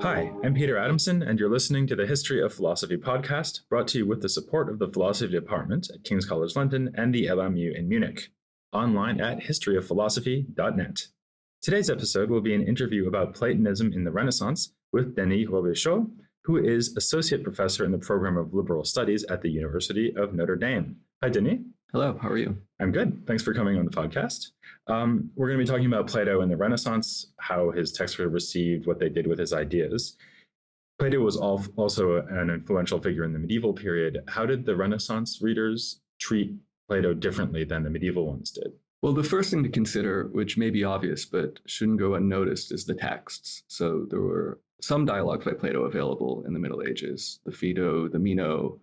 Hi, I'm Peter Adamson, and you're listening to the History of Philosophy podcast, brought to you with the support of the Philosophy Department at King's College London and the LMU in Munich, online at historyofphilosophy.net. Today's episode will be an interview about Platonism in the Renaissance with Denis Robichaud, who is Associate Professor in the Program of Liberal Studies at the University of Notre Dame. Hi, Denis. Hello, how are you? I'm good. Thanks for coming on the podcast. We're going to be talking about Plato in the Renaissance, how his texts were received, what they did with his ideas. Plato was also an influential figure in the medieval period. How did the Renaissance readers treat Plato differently than the medieval ones did? Well, the first thing to consider, which may be obvious but shouldn't go unnoticed, is the texts. So there were some dialogues by Plato available in the Middle Ages, the Phaedo, the Meno,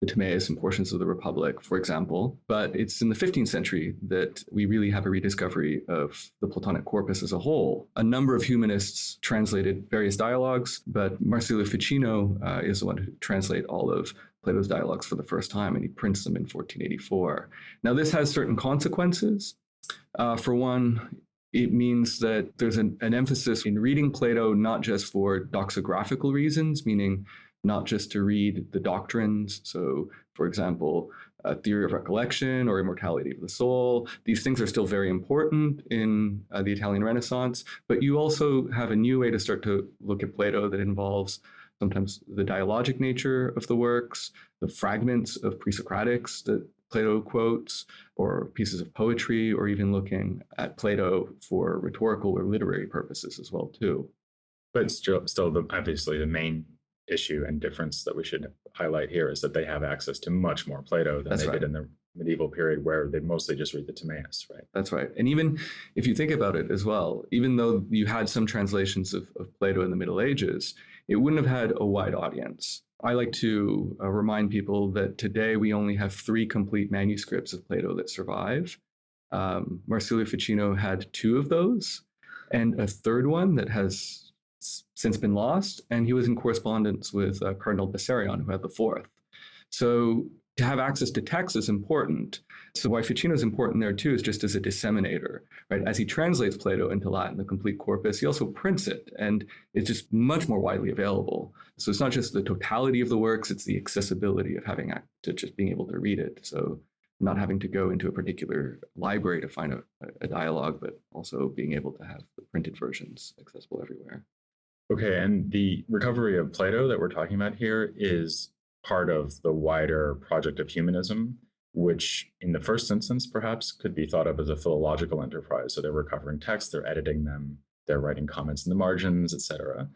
the Timaeus, and portions of the Republic, for example. But it's in the 15th century that we really have a rediscovery of the Platonic corpus as a whole. A number of humanists translated various dialogues, but Marsilio Ficino is the one who translated all of Plato's dialogues for the first time, and he prints them in 1484. Now, this has certain consequences. For one, it means that there's an emphasis in reading Plato not just for doxographical reasons, meaning not just to read the doctrines. So, for example, theory of recollection or immortality of the soul. These things are still very important in the Italian Renaissance, but you also have a new way to start to look at Plato that involves sometimes the dialogic nature of the works, the fragments of pre-Socratics that Plato quotes, or pieces of poetry, or even looking at Plato for rhetorical or literary purposes as well, too. But still obviously the main issue and difference that we should highlight here is that they have access to much more Plato than did in the medieval period, where they mostly just read the Timaeus, right? That's right. And even if you think about it as well, even though you had some translations of Plato in the Middle Ages, it wouldn't have had a wide audience. I like to remind people that today we only have 3 complete manuscripts of Plato that survive. Marsilio Ficino had 2 of those, and a third one that has since been lost, and he was in correspondence with Cardinal Bessarion, who had the 4th. So to have access to text is important. So why Ficino is important there too is just as a disseminator, right? As he translates Plato into Latin, the complete corpus, he also prints it, and it's just much more widely available. So it's not just the totality of the works, it's the accessibility of having to just being able to read it. So not having to go into a particular library to find a dialogue, but also being able to have the printed versions accessible everywhere. Okay, and the recovery of Plato that we're talking about here is part of the wider project of humanism, which in the first instance perhaps could be thought of as a philological enterprise. So they're recovering texts, they're editing them, they're writing comments in the margins, etc.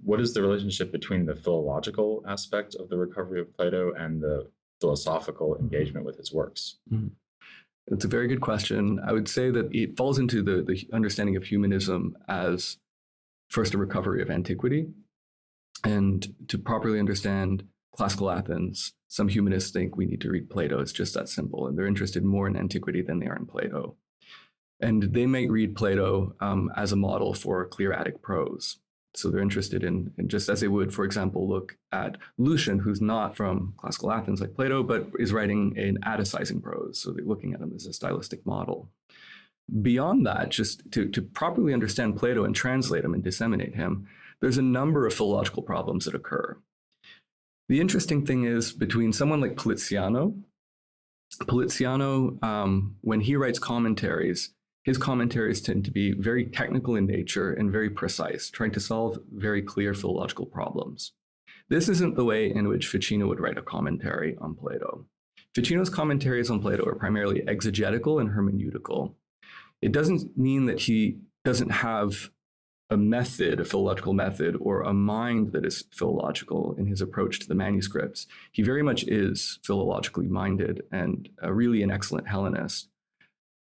What is the relationship between the philological aspect of the recovery of Plato and the philosophical engagement with his works? Mm-hmm. It's a very good question. I would say that it falls into the understanding of humanism as first a recovery of antiquity. And to properly understand classical Athens, some humanists think we need to read Plato. It's just that simple. And they're interested more in antiquity than they are in Plato. And they might read Plato as a model for clear-Attic prose. So they're interested in just as they would, for example, look at Lucian, who's not from classical Athens like Plato, but is writing in Atticizing prose. So they're looking at him as a stylistic model. Beyond that, just to properly understand Plato and translate him and disseminate him, there's a number of philological problems that occur. The interesting thing is, between someone like Poliziano, when he writes commentaries, his commentaries tend to be very technical in nature and very precise, trying to solve very clear philological problems. This isn't the way in which Ficino would write a commentary on Plato. Ficino's commentaries on Plato are primarily exegetical and hermeneutical. It doesn't mean that he doesn't have a method, a philological method, or a mind that is philological in his approach to the manuscripts. He very much is philologically minded and really an excellent Hellenist.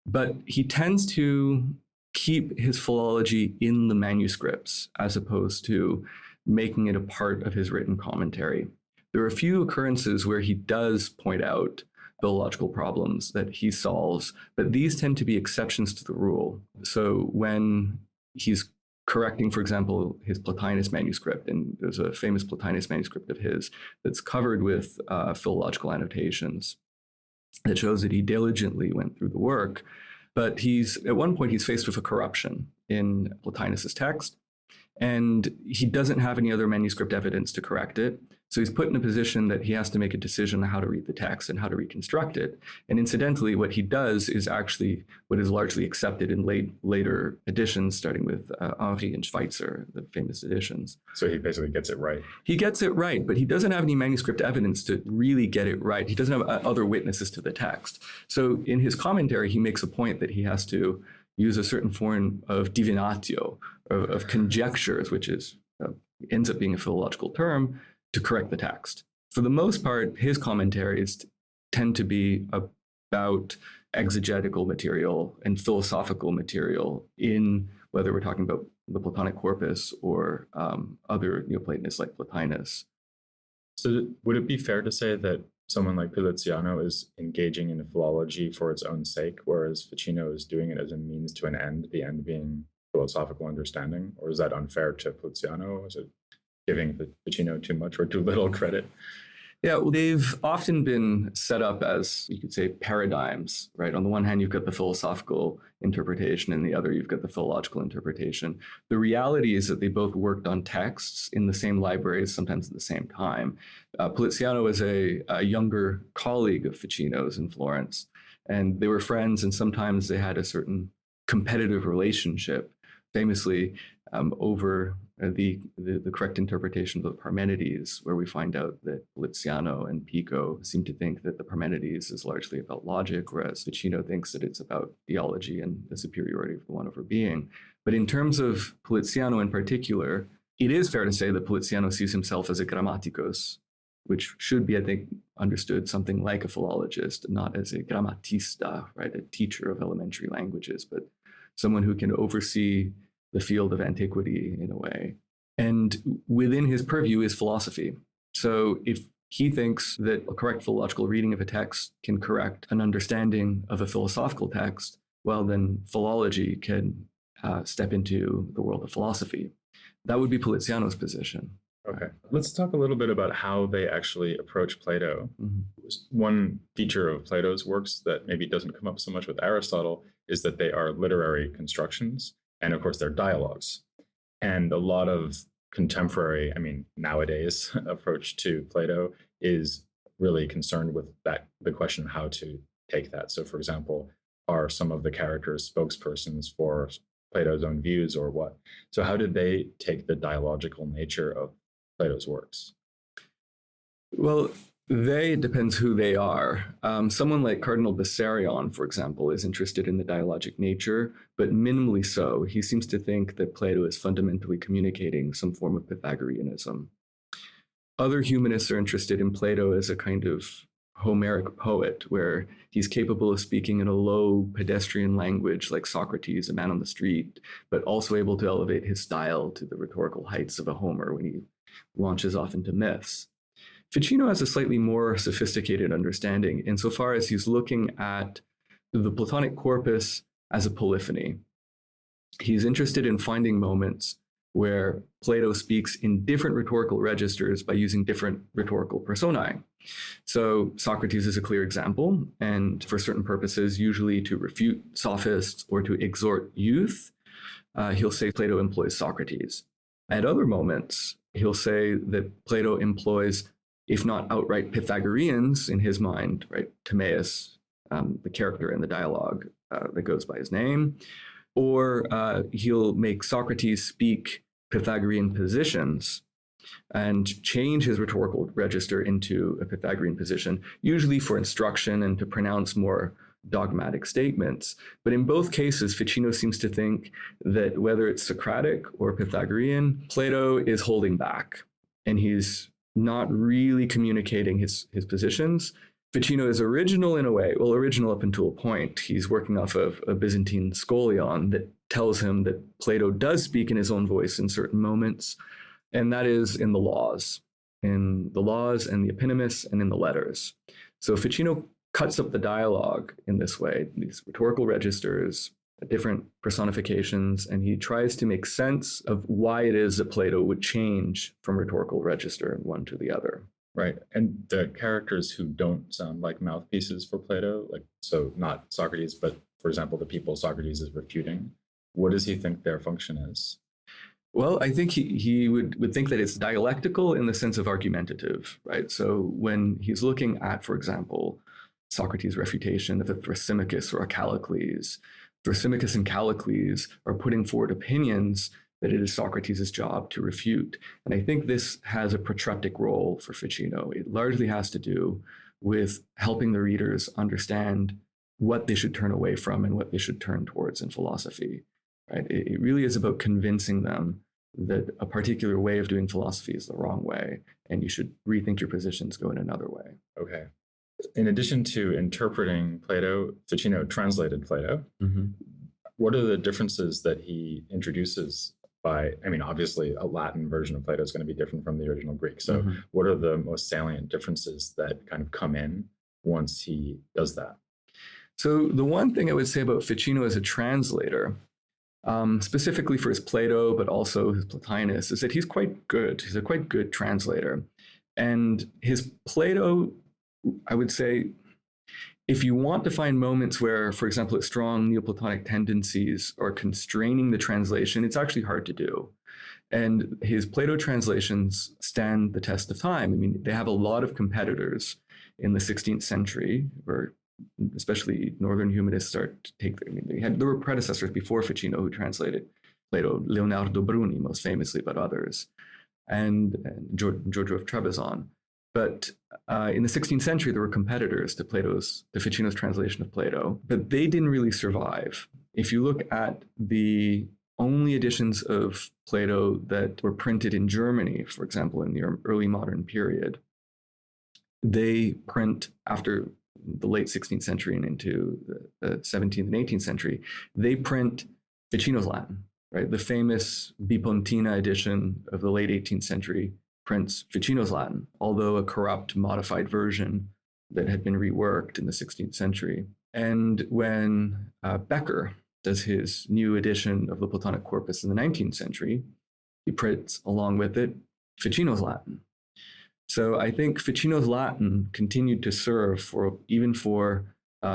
But he tends to keep his philology in the manuscripts as opposed to making it a part of his written commentary. There are a few occurrences where he does point out philological problems that he solves, but these tend to be exceptions to the rule. So when he's correcting, for example, his Plotinus manuscript, and there's a famous Plotinus manuscript of his that's covered with philological annotations that shows that he diligently went through the work, but at one point he's faced with a corruption in Plotinus's text, And he doesn't have any other manuscript evidence to correct it. So he's put in a position that he has to make a decision on how to read the text and how to reconstruct it. And incidentally, what he does is actually what is largely accepted in later editions, starting with Henri and Schweitzer, the famous editions. So he basically gets it right. He gets it right, but he doesn't have any manuscript evidence to really get it right. He doesn't have other witnesses to the text. So in his commentary, he makes a point that he has to use a certain form of divinatio, of conjectures, which is ends up being a philological term, to correct the text. For the most part, his commentaries tend to be about exegetical material and philosophical material in whether we're talking about the Platonic corpus or other Neoplatonists like Plotinus. So would it be fair to say that someone like Poliziano is engaging in philology for its own sake, whereas Ficino is doing it as a means to an end, the end being philosophical understanding? Or is that unfair to Poliziano? Is it giving Ficino too much or too little credit? Yeah, well, they've often been set up as, you could say, paradigms, right? On the one hand, you've got the philosophical interpretation, and the other, you've got the philological interpretation. The reality is that they both worked on texts in the same libraries, sometimes at the same time. Poliziano was a younger colleague of Ficino's in Florence, and they were friends, and sometimes they had a certain competitive relationship, famously over the correct interpretation of the Parmenides, where we find out that Poliziano and Pico seem to think that the Parmenides is largely about logic, whereas Ficino thinks that it's about theology and the superiority of the one over being. But in terms of Poliziano in particular, it is fair to say that Poliziano sees himself as a grammaticus, which should be, I think, understood something like a philologist, not as a grammatista, right, a teacher of elementary languages, but someone who can oversee the field of antiquity in a way. And within his purview is philosophy. So if he thinks that a correct philological reading of a text can correct an understanding of a philosophical text, well, then philology can step into the world of philosophy. That would be Poliziano's position. Okay. Let's talk a little bit about how they actually approach Plato. Mm-hmm. One feature of Plato's works that maybe doesn't come up so much with Aristotle is that they are literary constructions. And of course, they're dialogues. And a lot of contemporary, nowadays approach to Plato is really concerned with the question of how to take that. So for example, are some of the characters spokespersons for Plato's own views or what? So how did they take the dialogical nature of Plato's works? Well, it depends who they are. Someone like Cardinal Bessarion, for example, is interested in the dialogic nature, but minimally so. He seems to think that Plato is fundamentally communicating some form of Pythagoreanism. Other humanists are interested in Plato as a kind of Homeric poet, where he's capable of speaking in a low pedestrian language like Socrates, a man on the street, but also able to elevate his style to the rhetorical heights of a Homer when he launches off into myths. Ficino has a slightly more sophisticated understanding insofar as he's looking at the Platonic corpus as a polyphony. He's interested in finding moments where Plato speaks in different rhetorical registers by using different rhetorical personae. So Socrates is a clear example, and for certain purposes, usually to refute sophists or to exhort youth, he'll say Plato employs Socrates. At other moments, he'll say that Plato employs, if not outright Pythagoreans in his mind, right? Timaeus, the character in the dialogue that goes by his name, or he'll make Socrates speak Pythagorean positions and change his rhetorical register into a Pythagorean position, usually for instruction and to pronounce more dogmatic statements. But in both cases, Ficino seems to think that whether it's Socratic or Pythagorean, Plato is holding back, and he's not really communicating his positions. Ficino is original in a way, well, original up until a point. He's working off of a Byzantine scholion that tells him that Plato does speak in his own voice in certain moments, and that is in the laws and the eponymus and in the letters. So Ficino cuts up the dialogue in this way, these rhetorical registers, different personifications, and he tries to make sense of why it is that Plato would change from rhetorical register one to the other. Right. And the characters who don't sound like mouthpieces for Plato, like, so not Socrates, but for example, the people Socrates is refuting, what does he think their function is? Well, I think he would think that it's dialectical in the sense of argumentative, right? So when he's looking at, for example, Socrates' refutation of a Thrasymachus or a Callicles, Thrasymachus and Callicles are putting forward opinions that it is Socrates' job to refute. And I think this has a protreptic role for Ficino. It largely has to do with helping the readers understand what they should turn away from and what they should turn towards in philosophy. Right? It really is about convincing them that a particular way of doing philosophy is the wrong way, and you should rethink your positions, go in another way. Okay. In addition to interpreting Plato, Ficino translated Plato. Mm-hmm. What are the differences that he introduces by, I mean, obviously a Latin version of Plato is going to be different from the original Greek. So what are the most salient differences that kind of come in once he does that? So the one thing I would say about Ficino as a translator, specifically for his Plato, but also his Plotinus, is that he's quite good. He's a quite good translator. And his Plato, I would say, if you want to find moments where, for example, strong Neoplatonic tendencies are constraining the translation, it's actually hard to do. And his Plato translations stand the test of time. I mean, they have a lot of competitors in the 16th century, where especially Northern humanists start to take, there were predecessors before Ficino who translated Plato, Leonardo Bruni most famously, but others, and Giorgio of Trebizond. But in the 16th century, there were competitors to Ficino's translation of Plato, but they didn't really survive. If you look at the only editions of Plato that were printed in Germany, for example, in the early modern period, they print after the late 16th century and into the 17th and 18th century, they print Ficino's Latin, right? The famous Bipontina edition of the late 18th century prints Ficino's Latin, although a corrupt, modified version that had been reworked in the 16th century. And when Becker does his new edition of the Platonic Corpus in the 19th century, he prints, along with it, Ficino's Latin. So I think Ficino's Latin continued to serve even for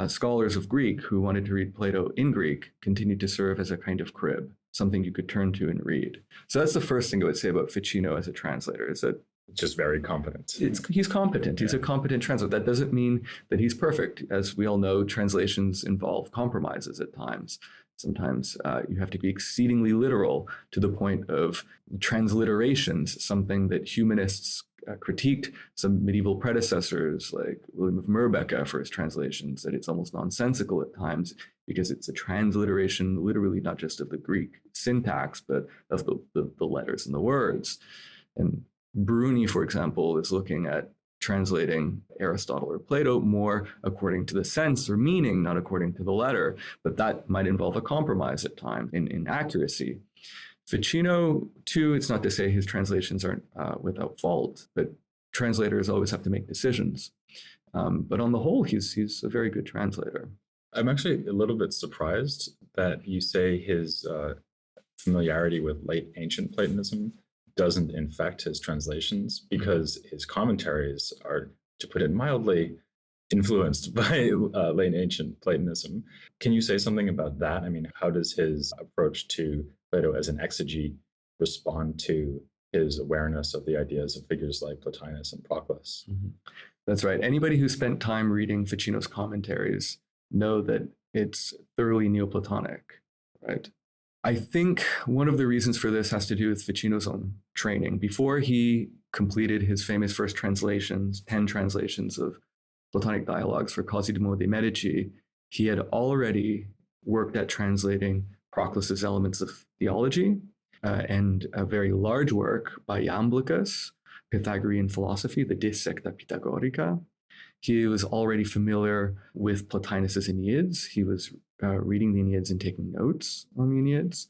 scholars of Greek who wanted to read Plato in Greek, continued to serve as a kind of crib, something you could turn to and read. So that's the first thing I would say about Ficino as a translator, is that just very competent. He's competent. He's a competent translator. That doesn't mean that he's perfect. As we all know, translations involve compromises at times. Sometimes you have to be exceedingly literal to the point of transliterations, something that humanists critiqued some medieval predecessors like William of Murbeck for his translations, that it's almost nonsensical at times because it's a transliteration literally not just of the Greek syntax, but of the letters and the words. And Bruni, for example, is looking at translating Aristotle or Plato more according to the sense or meaning, not according to the letter, but that might involve a compromise at times in accuracy. Ficino, too, it's not to say his translations aren't without fault, but translators always have to make decisions. But on the whole, he's a very good translator. I'm actually a little bit surprised that you say his familiarity with late ancient Platonism doesn't infect his translations, because his commentaries are, to put it mildly, influenced by late ancient Platonism. Can you say something about that? I mean, how does his approach to Plato as an exegete respond to his awareness of the ideas of figures like Plotinus and Proclus? Mm-hmm. That's right. Anybody who spent time reading Ficino's commentaries know that it's thoroughly Neoplatonic, right? I think one of the reasons for this has to do with Ficino's own training. Before he completed his famous first translations, 10 translations of Platonic dialogues for Cosimo de' Medici, he had already worked at translating Proclus's Elements of Theology and a very large work by Iamblichus, Pythagorean Philosophy, the De Secta Pythagorica. He was already familiar with Plotinus's Aeneads. He was reading the Aeneads and taking notes on the Aeneads.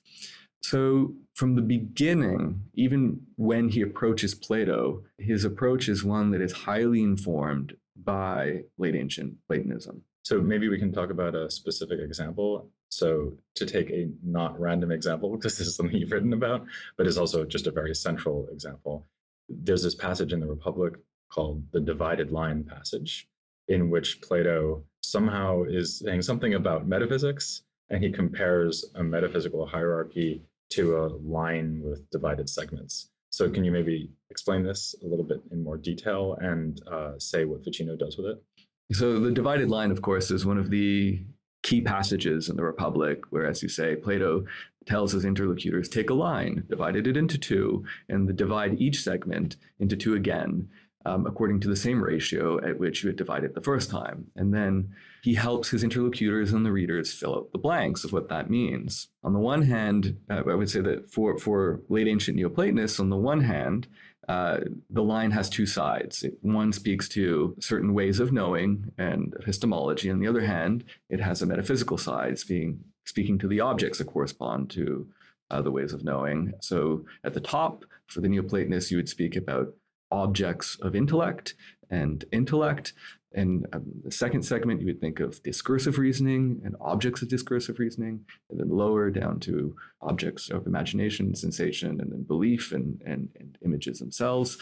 So from the beginning, even when he approaches Plato, his approach is one that is highly informed by late ancient Platonism. So maybe we can talk about a specific example. So to take a not random example, this is something you've written about, but is also just a very central example. There's this passage in the Republic called the divided line passage, in which Plato somehow is saying something about metaphysics, and he compares a metaphysical hierarchy to a line with divided segments. So can you maybe explain this a little bit in more detail and say what Ficino does with it? So the divided line, of course, is one of the key passages in the Republic, where, as you say, Plato tells his interlocutors, take a line, divided it into two, and divide each segment into two again, according to the same ratio at which you had divided the first time. And then he helps his interlocutors and the readers fill out the blanks of what that means. On the one hand, I would say that for late ancient Neoplatonists, on the one hand, the line has two sides. One speaks to certain ways of knowing and epistemology. On the other hand, it has a metaphysical side, speaking to the objects that correspond to the ways of knowing. So at the top, for the Neoplatonists, you would speak about objects of intellect. And the second segment, you would think of discursive reasoning and objects of discursive reasoning, and then lower down to objects of imagination, sensation, and then belief and images themselves.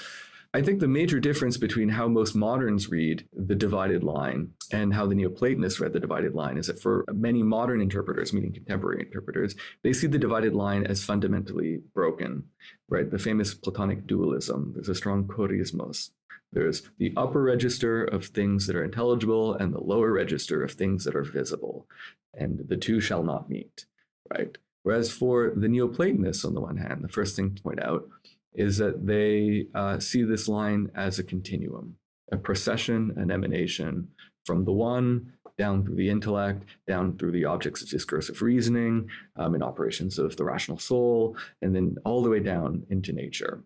I think the major difference between how most moderns read the divided line and how the Neoplatonists read the divided line is that for many modern interpreters, meaning contemporary interpreters, they see the divided line as fundamentally broken, right? The famous Platonic dualism, there's a strong chorismos. There's the upper register of things that are intelligible and the lower register of things that are visible, and the two shall not meet, right? Whereas for the Neoplatonists, on the one hand, the first thing to point out is that they see this line as a continuum, a procession, an emanation from the one down through the intellect, down through the objects of discursive reasoning, and operations of the rational soul, and then all the way down into nature.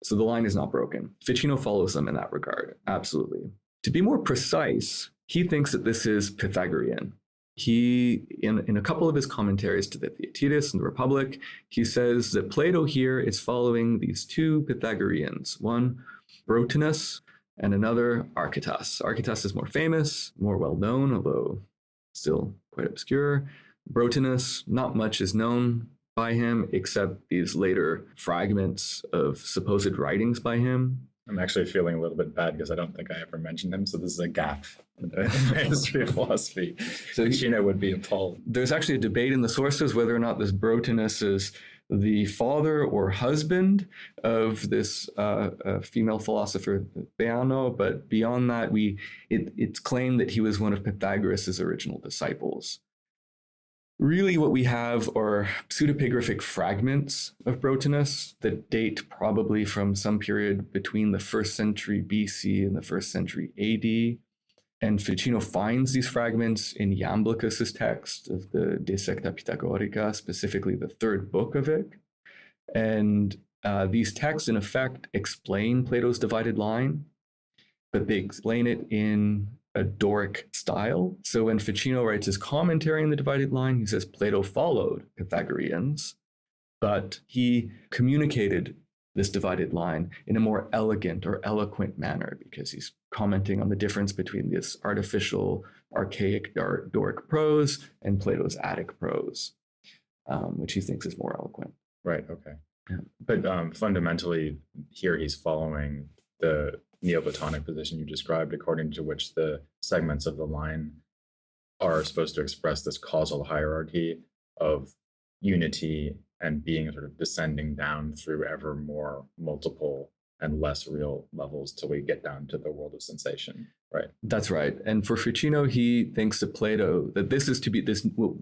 So the line is not broken. Ficino follows them in that regard, absolutely. To be more precise, he thinks that this is Pythagorean. He, in a couple of his commentaries to the Theaetetus and the Republic, he says that Plato here is following these two Pythagoreans, one Brotinus and another Archytas. Archytas is more famous, more well-known, although still quite obscure. Brotinus, not much is known by him, except these later fragments of supposed writings by him. I'm actually feeling a little bit bad because I don't think I ever mentioned him, so this is a gap in my history of philosophy. So Ficino would be appalled. There's actually a debate in the sources whether or not this Brotinus is the father or husband of this female philosopher Theano, but beyond that, it's claimed that he was one of Pythagoras' original disciples. Really, what we have are pseudepigraphic fragments of Brotinus that date probably from some period between the 1st century BC and the 1st century AD. And Ficino finds these fragments in Iamblichus's text of the De Secta Pythagorica, specifically the 3rd book of it. And these texts, in effect, explain Plato's divided line, but they explain it in a Doric style. So when Ficino writes his commentary on the divided line, he says Plato followed Pythagoreans, but he communicated this divided line in a more elegant or eloquent manner because he's commenting on the difference between this artificial, archaic Doric prose and Plato's Attic prose, which he thinks is more eloquent. Right, okay. Yeah. But fundamentally, here he's following the Neoplatonic position you described, according to which the segments of the line are supposed to express this causal hierarchy of unity and being sort of descending down through ever more multiple and less real levels till we get down to the world of sensation, right? That's right. And for Ficino, he thinks that Plato, that this is to be this, what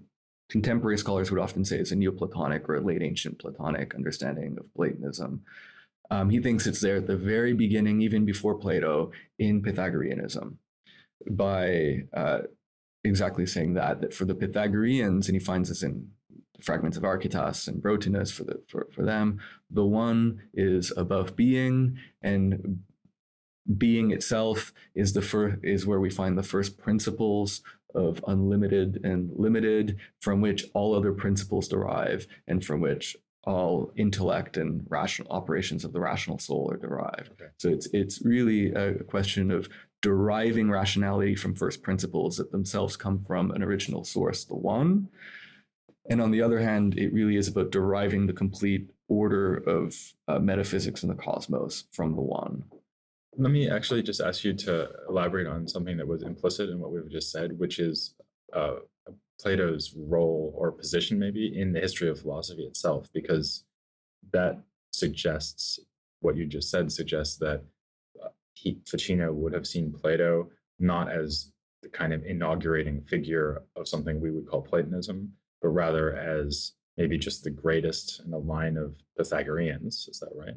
contemporary scholars would often say is a Neoplatonic or a late ancient Platonic understanding of Platonism. He thinks it's there at the very beginning, even before Plato, in Pythagoreanism, by exactly saying that for the Pythagoreans, and he finds this in fragments of Archytas and Brotinus for them, the one is above being, and being itself is where we find the first principles of unlimited and limited, from which all other principles derive, and from which all intellect and rational operations of the rational soul are derived. Okay. So it's really a question of deriving rationality from first principles that themselves come from an original source, the one. And on the other hand, it really is about deriving the complete order of metaphysics in the cosmos from the one. Let me actually just ask you to elaborate on something that was implicit in what we've just said, which is Plato's role or position maybe in the history of philosophy itself, because that suggests what you just said suggests that Ficino would have seen Plato not as the kind of inaugurating figure of something we would call Platonism, but rather as maybe just the greatest in a line of Pythagoreans. Is that right?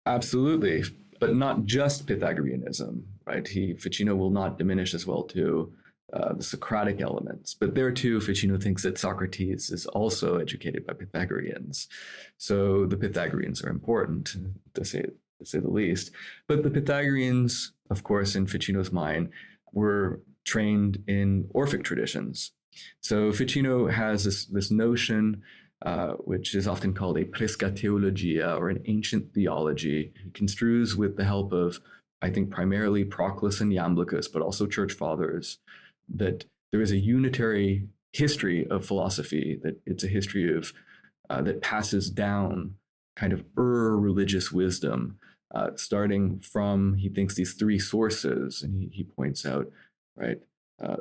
Absolutely, but not just Pythagoreanism, right? Ficino will not diminish as well too the Socratic elements, but there too, Ficino thinks that Socrates is also educated by Pythagoreans. So the Pythagoreans are important, to say the least. But the Pythagoreans, of course, in Ficino's mind, were trained in Orphic traditions. So Ficino has this notion, which is often called a presca theologia, or an ancient theology. He construes with the help of, I think, primarily Proclus and Iamblichus, but also church fathers, that there is a unitary history of philosophy, that it's a history of that passes down kind of religious wisdom, starting from, he thinks, these three sources, and he points out, right,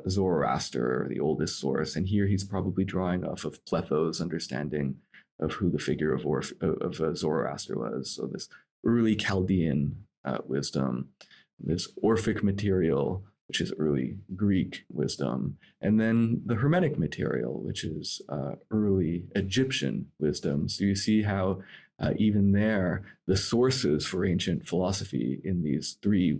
Zoroaster, the oldest source, and here he's probably drawing off of Pletho's understanding of who the figure of Zoroaster was. So this early Chaldean wisdom, this Orphic material, which is early Greek wisdom, and then the Hermetic material, which is early Egyptian wisdom. So you see how even there, the sources for ancient philosophy in these three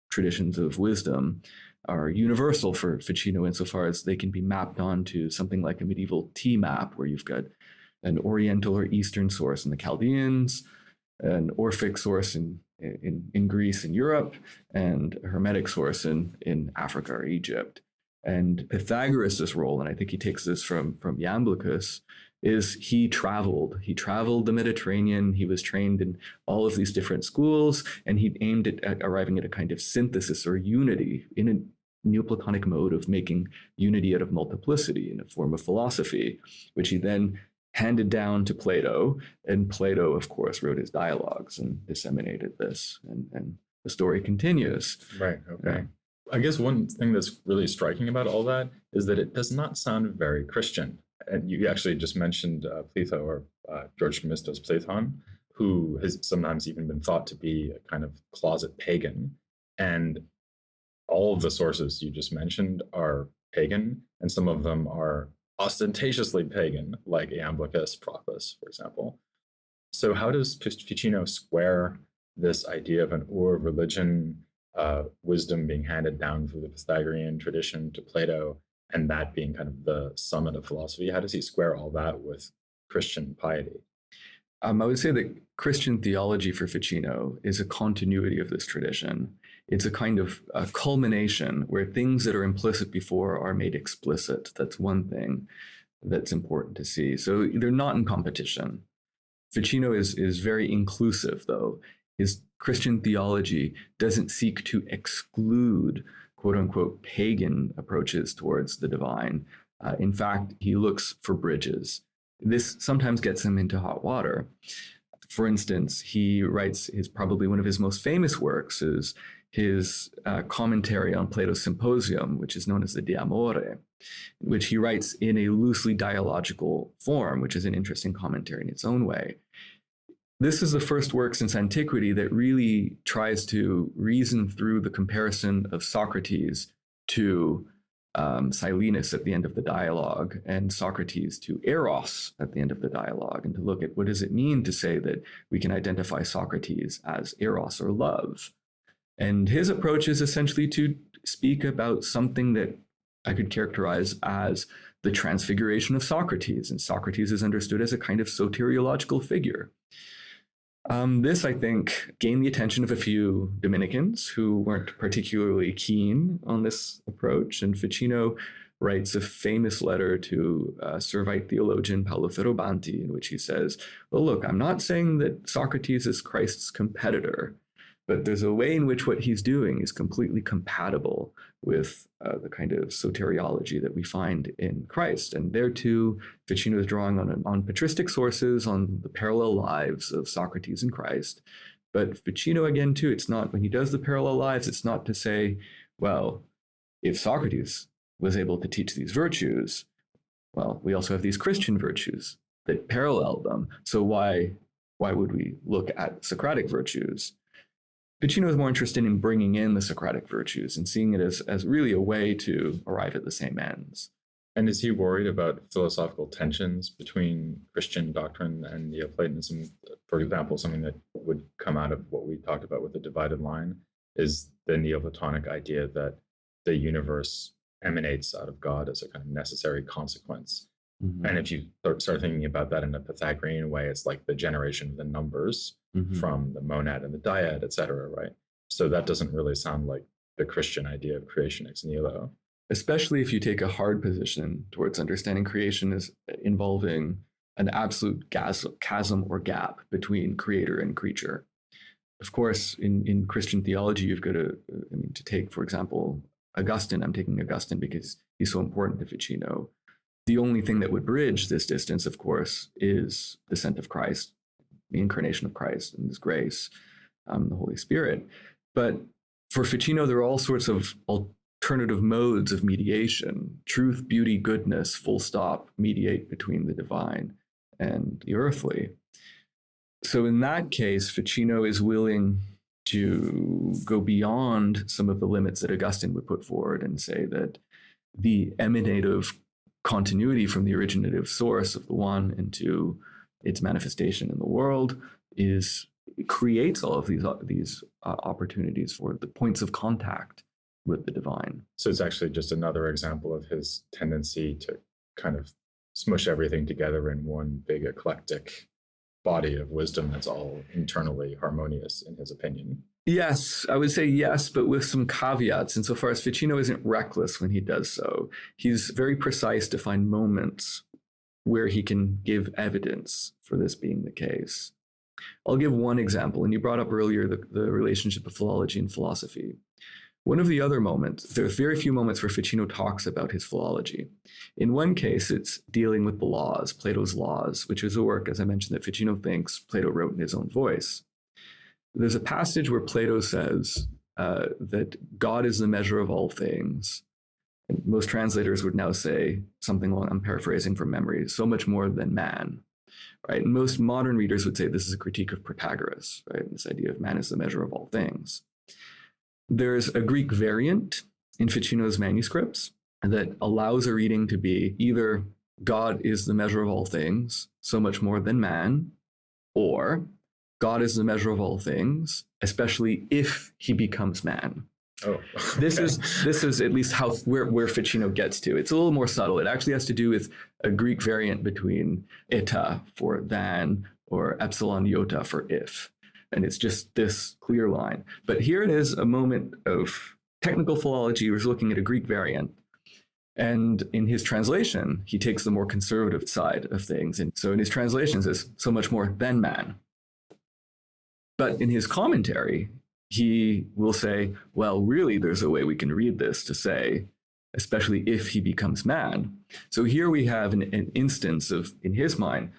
traditions of wisdom are universal for Ficino insofar as they can be mapped onto something like a medieval T-map, where you've got an Oriental or Eastern source in the Chaldeans, an Orphic source in Greece and Europe, and a Hermetic source in Africa or Egypt. And Pythagoras' role, and I think he takes this from Iamblichus, is he traveled the Mediterranean. He was trained in all of these different schools, and he aimed at arriving at a kind of synthesis or unity in a Neoplatonic mode of making unity out of multiplicity in a form of philosophy, which he then handed down to Plato. And Plato, of course, wrote his dialogues and disseminated this, and the story continues. Right, okay. I guess one thing that's really striking about all that is that it does not sound very Christian. And you actually just mentioned Plato, or George Themistocles Platon, who has sometimes even been thought to be a kind of closet pagan. And all of the sources you just mentioned are pagan, and some of them are ostentatiously pagan, like Iamblichus, Proclus, for example. So how does Ficino square this idea of an religion, wisdom being handed down through the Pythagorean tradition to Plato, and that being kind of the summit of philosophy? How does he square all that with Christian piety? I would say that Christian theology for Ficino is a continuity of this tradition. It's a kind of a culmination where things that are implicit before are made explicit. That's one thing that's important to see. So they're not in competition. Ficino is very inclusive, though. His Christian theology doesn't seek to exclude, quote unquote, pagan approaches towards the divine. In fact, he looks for bridges. This sometimes gets him into hot water. For instance, he writes probably one of his most famous works is his commentary on Plato's Symposium, which is known as the De Amore, which he writes in a loosely dialogical form, which is an interesting commentary in its own way. This is the first work since antiquity that really tries to reason through the comparison of Socrates to Silenus at the end of the dialogue, and Socrates to Eros at the end of the dialogue, and to look at what does it mean to say that we can identify Socrates as Eros, or love. And his approach is essentially to speak about something that I could characterize as the transfiguration of Socrates, and Socrates is understood as a kind of soteriological figure. This, I think, gained the attention of a few Dominicans who weren't particularly keen on this approach, and Ficino writes a famous letter to Servite theologian Paolo Ferrobanti, in which he says, well, look, I'm not saying that Socrates is Christ's competitor, but there's a way in which what he's doing is completely compatible with the kind of soteriology that we find in Christ. And there too, Ficino is drawing on patristic sources, on the parallel lives of Socrates and Christ. But Ficino, again, too, it's not, when he does the parallel lives, it's not to say, well, if Socrates was able to teach these virtues, well, we also have these Christian virtues that parallel them. So why would we look at Socratic virtues? Ficino is more interested in bringing in the Socratic virtues and seeing it as really a way to arrive at the same ends. And is he worried about philosophical tensions between Christian doctrine and Neoplatonism? For example, something that would come out of what we talked about with the divided line is the Neoplatonic idea that the universe emanates out of God as a kind of necessary consequence. Mm-hmm. And if you start thinking about that in a Pythagorean way, it's like the generation of the numbers from the monad and the dyad, et cetera, right? So that doesn't really sound like the Christian idea of creation ex nihilo. Especially if you take a hard position towards understanding creation as involving an absolute chasm or gap between creator and creature. Of course, in Christian theology, you've got to take, for example, Augustine. I'm taking Augustine because he's so important to Ficino. The only thing that would bridge this distance, of course, is the descent of Christ, the incarnation of Christ and his grace, the Holy Spirit. But for Ficino, there are all sorts of alternative modes of mediation. Truth, beauty, goodness, full stop, mediate between the divine and the earthly. So in that case, Ficino is willing to go beyond some of the limits that Augustine would put forward and say that the emanative continuity from the originative source of the one into its manifestation in the world creates all of these opportunities for the points of contact with the divine. So it's actually just another example of his tendency to kind of smush everything together in one big eclectic body of wisdom that's all internally harmonious, in his opinion. Yes, I would say yes, but with some caveats. Insofar as Ficino isn't reckless when he does so, he's very precise to find moments where he can give evidence for this being the case. I'll give one example, and you brought up earlier the relationship of philology and philosophy. One of the other moments, there's very few moments where Ficino talks about his philology. In one case, it's dealing with the laws, Plato's Laws, which is a work, as I mentioned, that Ficino thinks Plato wrote in his own voice. There's a passage where Plato says that God is the measure of all things. And most translators would now say something along, I'm paraphrasing from memory, so much more than man, right? And most modern readers would say this is a critique of Protagoras, right? This idea of man is the measure of all things. There's a Greek variant in Ficino's manuscripts that allows a reading to be either God is the measure of all things, so much more than man, or God is the measure of all things, especially if he becomes man. Oh, okay. This is at least where Ficino gets to. It's a little more subtle. It actually has to do with a Greek variant between eta for than or epsilon iota for if. And it's just this clear line. But here it is, a moment of technical philology. We're looking at a Greek variant. And in his translation, he takes the more conservative side of things. And so in his translations, it's so much more than man. But in his commentary, he will say, well, really, there's a way we can read this to say, especially if he becomes man. So here we have an instance of, in his mind,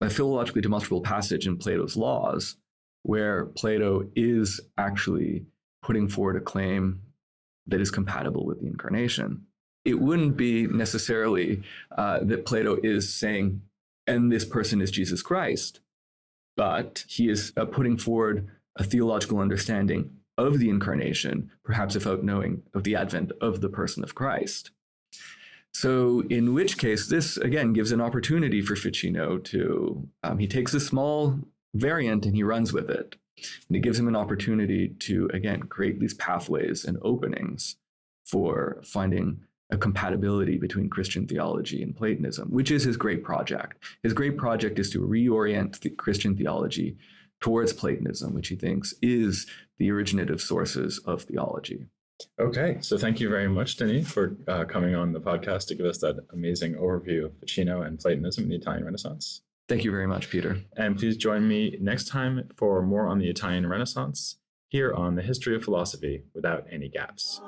a philologically demonstrable passage in Plato's Laws, where Plato is actually putting forward a claim that is compatible with the incarnation. It wouldn't be necessarily that Plato is saying, and this person is Jesus Christ, but he is putting forward a theological understanding of the incarnation, perhaps without knowing of the advent of the person of Christ. So in which case, this again gives an opportunity for Ficino to, he takes a small variant and he runs with it. And it gives him an opportunity to, again, create these pathways and openings for finding a compatibility between Christian theology and Platonism, which is his great project. His great project is to reorient the Christian theology towards Platonism, which he thinks is the originative sources of theology. Okay, so thank you very much, Denis, for coming on the podcast to give us that amazing overview of Ficino and Platonism in the Italian Renaissance. Thank you very much, Peter. And please join me next time for more on the Italian Renaissance here on the History of Philosophy Without Any Gaps.